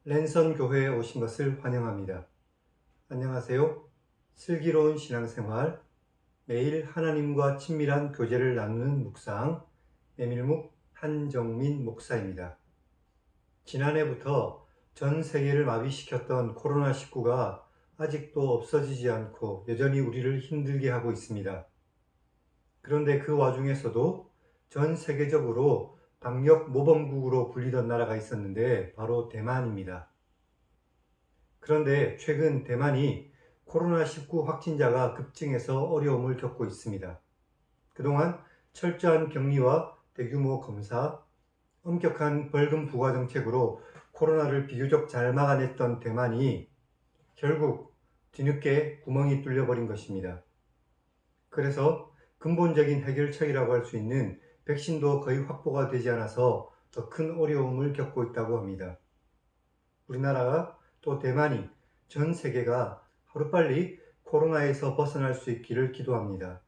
랜선 교회에 오신 것을 환영합니다. 안녕하세요. 슬기로운 신앙생활, 매일 하나님과 친밀한 교제를 나누는 묵상, 메밀묵 한정민 목사입니다. 지난해부터 전 세계를 마비시켰던 코로나19가 아직도 없어지지 않고 여전히 우리를 힘들게 하고 있습니다. 그런데 그 와중에서도 전 세계적으로 방역 모범국으로 불리던 나라가 있었는데 바로 대만입니다. 그런데 최근 대만이 코로나19 확진자가 급증해서 어려움을 겪고 있습니다. 그동안 철저한 격리와 대규모 검사, 엄격한 벌금 부과 정책으로 코로나를 비교적 잘 막아냈던 대만이 결국 뒤늦게 구멍이 뚫려버린 것입니다. 그래서 근본적인 해결책이라고 할 수 있는 백신도 거의 확보가 되지 않아서 더 큰 어려움을 겪고 있다고 합니다. 우리나라가 또 대만이 전 세계가 하루빨리 코로나에서 벗어날 수 있기를 기도합니다.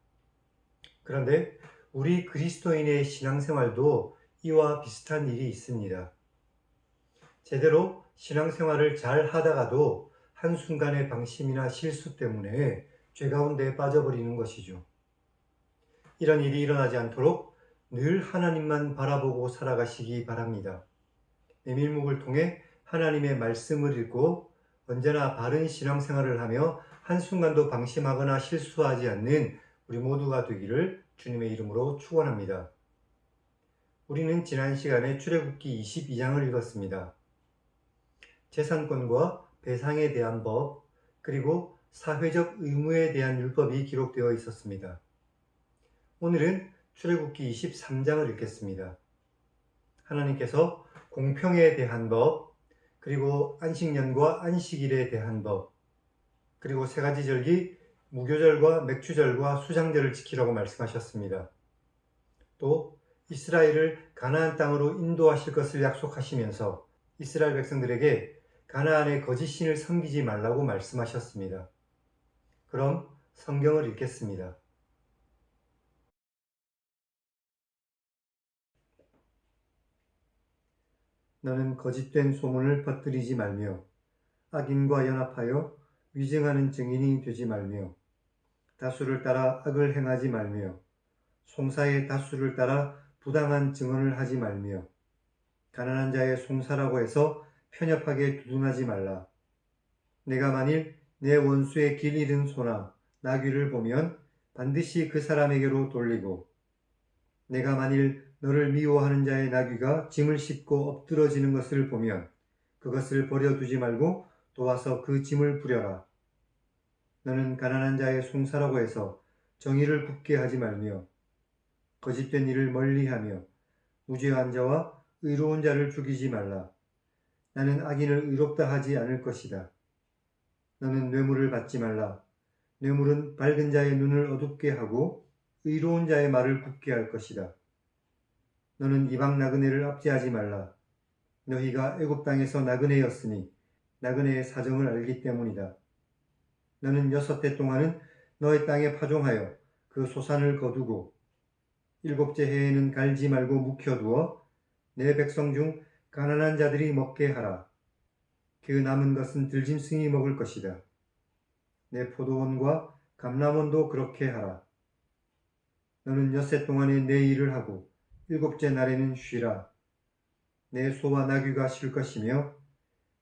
그런데 우리 그리스도인의 신앙생활도 이와 비슷한 일이 있습니다. 제대로 신앙생활을 잘 하다가도 한순간의 방심이나 실수 때문에 죄 가운데 빠져버리는 것이죠. 이런 일이 일어나지 않도록 늘 하나님만 바라보고 살아가시기 바랍니다. 메밀묵을 통해 하나님의 말씀을 읽고 언제나 바른 신앙생활을 하며 한순간도 방심하거나 실수하지 않는 우리 모두가 되기를 주님의 이름으로 축원합니다. 우리는 지난 시간에 출애굽기 22장을 읽었습니다. 재산권과 배상에 대한 법, 그리고 사회적 의무에 대한 율법이 기록되어 있었습니다. 오늘은 출애굽기 23장을 읽겠습니다. 하나님께서 공평에 대한 법, 그리고 안식년과 안식일에 대한 법, 그리고 세 가지 절기, 무교절과 맥주절과 수장절을 지키라고 말씀하셨습니다. 또 이스라엘을 가나안 땅으로 인도하실 것을 약속하시면서 이스라엘 백성들에게 가나안의 거짓 신을 섬기지 말라고 말씀하셨습니다. 그럼 성경을 읽겠습니다. 너는 거짓된 소문을 퍼뜨리지 말며 악인과 연합하여 위증하는 증인이 되지 말며 다수를 따라 악을 행하지 말며 송사의 다수를 따라 부당한 증언을 하지 말며 가난한 자의 송사라고 해서 편협하게 두둔하지 말라. 내가 만일 내 원수의 길 잃은 소나 나귀를 보면 반드시 그 사람에게로 돌리고 내가 만일 너를 미워하는 자의 나귀가 짐을 싣고 엎드러지는 것을 보면 그것을 버려두지 말고 도와서 그 짐을 부려라. 너는 가난한 자의 송사라고 해서 정의를 굽게 하지 말며 거짓된 일을 멀리하며 무죄한 자와 의로운 자를 죽이지 말라. 나는 악인을 의롭다 하지 않을 것이다. 너는 뇌물을 받지 말라. 뇌물은 밝은 자의 눈을 어둡게 하고 의로운 자의 말을 굳게 할 것이다. 너는 이방 나그네를 압제하지 말라. 너희가 애굽 땅에서 나그네였으니 나그네의 사정을 알기 때문이다. 너는 6해 동안은 너의 땅에 파종하여 그 소산을 거두고 7째 해에는 갈지 말고 묵혀두어 내 백성 중 가난한 자들이 먹게 하라. 그 남은 것은 들짐승이 먹을 것이다. 내 포도원과 감람원도 그렇게 하라. 너는 6해 동안에 내 일을 하고 7째 날에는 쉬라. 내 소와 나귀가 쉴 것이며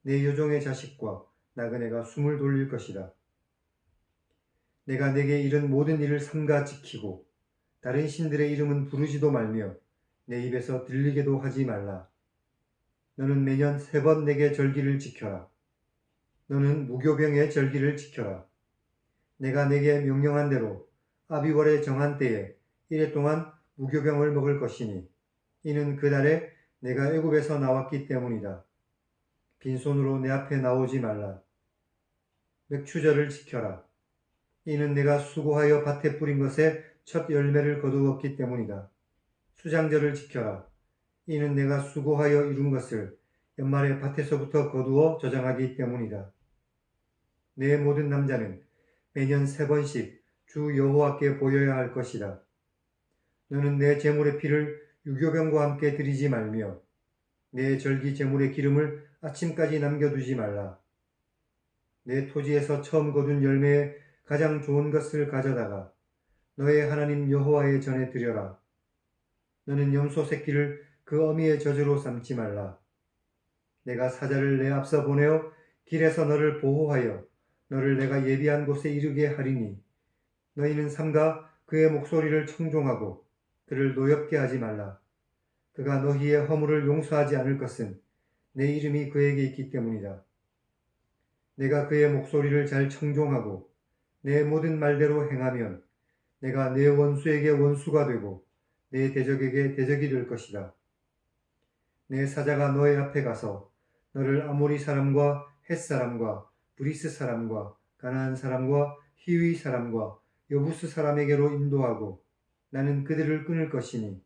내 여종의 자식과 나그네가 숨을 돌릴 것이다. 내가 내게 이른 모든 일을 삼가 지키고 다른 신들의 이름은 부르지도 말며 내 입에서 들리게도 하지 말라. 너는 매년 3번 내게 절기를 지켜라. 너는 무교병의 절기를 지켜라. 내가 내게 명령한 대로 아비월에 정한 때에 1해 동안 무교병을 먹을 것이니 이는 그 달에 내가 애굽에서 나왔기 때문이다. 빈손으로 내 앞에 나오지 말라. 맥추절을 지켜라. 이는 내가 수고하여 밭에 뿌린 것에 첫 열매를 거두었기 때문이다. 수장절을 지켜라. 이는 내가 수고하여 이룬 것을 연말에 밭에서부터 거두어 저장하기 때문이다. 내 모든 남자는 매년 3번씩 주 여호와께 보여야 할 것이다. 너는 내 제물의 피를 유교병과 함께 드리지 말며 내 절기 제물의 기름을 아침까지 남겨두지 말라. 내 토지에서 처음 거둔 열매에 가장 좋은 것을 가져다가 너의 하나님 여호와의 전에 드려라. 너는 염소 새끼를 그 어미의 저주로 삼지 말라. 내가 사자를 내 앞서 보내어 길에서 너를 보호하여 너를 내가 예비한 곳에 이르게 하리니 너희는 삼가 그의 목소리를 청종하고 그를 노엽게 하지 말라. 그가 너희의 허물을 용서하지 않을 것은 내 이름이 그에게 있기 때문이다. 내가 그의 목소리를 잘 청종하고 내 모든 말대로 행하면 내가 내 원수에게 원수가 되고 내 대적에게 대적이 될 것이다. 내 사자가 너의 앞에 가서 너를 아모리 사람과 헷 사람과 브리스 사람과 가나안 사람과 히위 사람과 여부스 사람에게로 인도하고 나는 그들을 끊을 것이니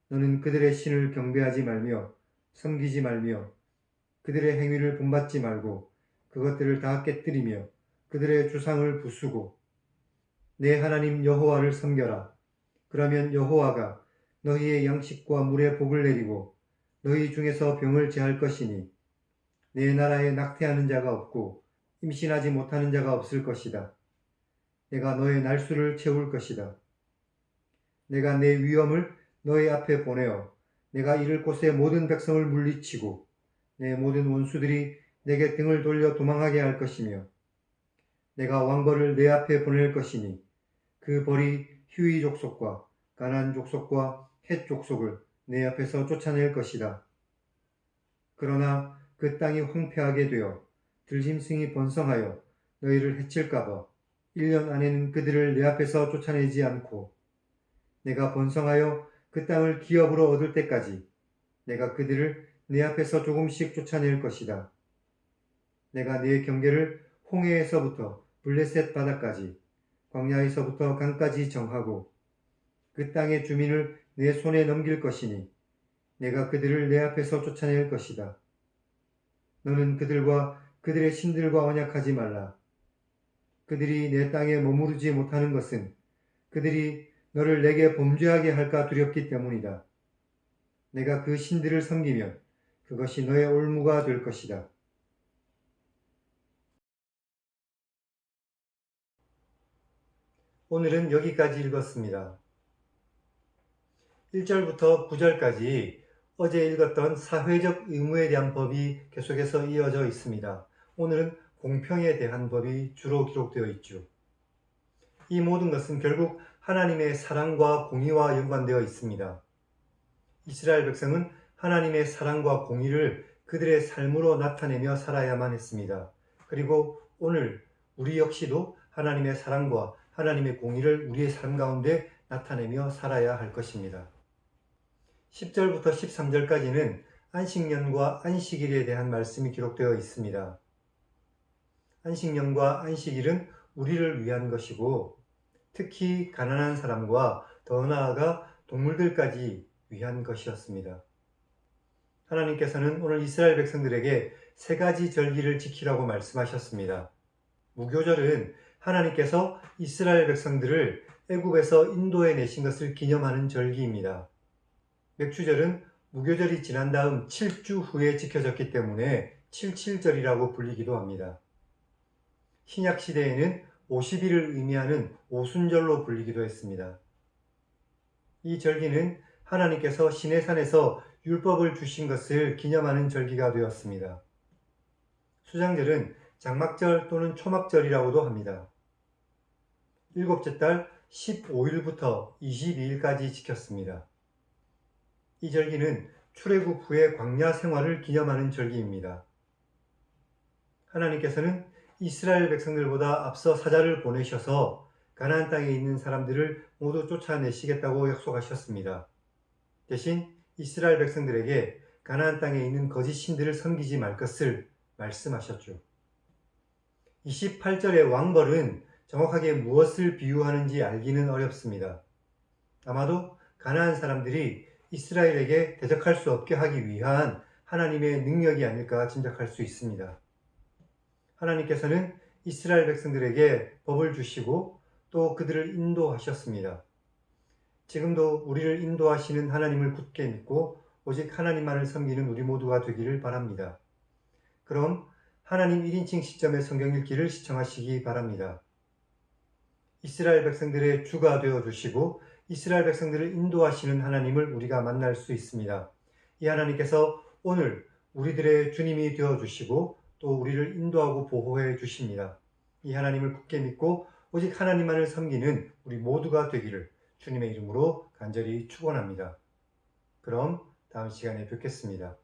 너는 그들의 신을 경배하지 말며 섬기지 말며 그들의 행위를 본받지 말고 그것들을 다 깨뜨리며 그들의 주상을 부수고 내 하나님 여호와를 섬겨라. 그러면 여호와가 너희의 양식과 물에 복을 내리고 너희 중에서 병을 제할 것이니 내 나라에 낙태하는 자가 없고 임신하지 못하는 자가 없을 것이다. 내가 너의 날수를 채울 것이다. 내가 내 위엄을 너희 앞에 보내어 내가 이를 곳의 모든 백성을 물리치고 내 모든 원수들이 내게 등을 돌려 도망하게 할 것이며 내가 왕벌을 내 앞에 보낼 것이니 그 벌이 휴이 족속과 가나안 족속과 헷 족속을 내 앞에서 쫓아낼 것이다. 그러나 그 땅이 황폐하게 되어 들짐승이 번성하여 너희를 해칠까봐 1년 안에는 그들을 내 앞에서 쫓아내지 않고 내가 번성하여 그 땅을 기업으로 얻을 때까지 내가 그들을 내 앞에서 조금씩 쫓아낼 것이다. 내가 내 경계를 홍해에서부터 블레셋 바다까지 광야에서부터 강까지 정하고 그 땅의 주민을 내 손에 넘길 것이니 내가 그들을 내 앞에서 쫓아낼 것이다. 너는 그들과 그들의 신들과 언약하지 말라. 그들이 내 땅에 머무르지 못하는 것은 그들이 너를 내게 범죄하게 할까 두렵기 때문이다. 내가 그 신들을 섬기면 그것이 너의 올무가 될 것이다. 오늘은 여기까지 읽었습니다. 1절부터 9절까지 어제 읽었던 사회적 의무에 대한 법이 계속해서 이어져 있습니다. 오늘은 공평에 대한 법이 주로 기록되어 있죠. 이 모든 것은 결국 하나님의 사랑과 공의와 연관되어 있습니다. 이스라엘 백성은 하나님의 사랑과 공의를 그들의 삶으로 나타내며 살아야만 했습니다. 그리고 오늘 우리 역시도 하나님의 사랑과 하나님의 공의를 우리의 삶 가운데 나타내며 살아야 할 것입니다. 10절부터 13절까지는 안식년과 안식일에 대한 말씀이 기록되어 있습니다. 안식년과 안식일은 우리를 위한 것이고 특히 가난한 사람과 더 나아가 동물들까지 위한 것이었습니다. 하나님께서는 오늘 이스라엘 백성들에게 3가지 절기를 지키라고 말씀하셨습니다. 무교절은 하나님께서 이스라엘 백성들을 애굽에서 인도해 내신 것을 기념하는 절기입니다. 맥주절은 무교절이 지난 다음 7주 후에 지켜졌기 때문에 77절이라고 불리기도 합니다. 신약 시대에는 50일을 의미하는 오순절로 불리기도 했습니다. 이 절기는 하나님께서 시내산에서 율법을 주신 것을 기념하는 절기가 되었습니다. 수장절은 장막절 또는 초막절이라고도 합니다. 7째 달 15일부터 22일까지 지켰습니다. 이 절기는 출애굽 후의 광야 생활을 기념하는 절기입니다. 하나님께서는 이스라엘 백성들보다 앞서 사자를 보내셔서 가나안 땅에 있는 사람들을 모두 쫓아내시겠다고 약속하셨습니다. 대신 이스라엘 백성들에게 가나안 땅에 있는 거짓 신들을 섬기지 말 것을 말씀하셨죠. 28절의 왕벌은 정확하게 무엇을 비유하는지 알기는 어렵습니다. 아마도 가나안 사람들이 이스라엘에게 대적할 수 없게 하기 위한 하나님의 능력이 아닐까 짐작할 수 있습니다. 하나님께서는 이스라엘 백성들에게 법을 주시고 또 그들을 인도하셨습니다. 지금도 우리를 인도하시는 하나님을 굳게 믿고 오직 하나님만을 섬기는 우리 모두가 되기를 바랍니다. 그럼 하나님 1인칭 시점의 성경 읽기를 시청하시기 바랍니다. 이스라엘 백성들의 주가 되어 주시고 이스라엘 백성들을 인도하시는 하나님을 우리가 만날 수 있습니다. 이 하나님께서 오늘 우리들의 주님이 되어 주시고 또 우리를 인도하고 보호해 주십니다. 이 하나님을 굳게 믿고 오직 하나님만을 섬기는 우리 모두가 되기를 주님의 이름으로 간절히 축원합니다. 그럼 다음 시간에 뵙겠습니다.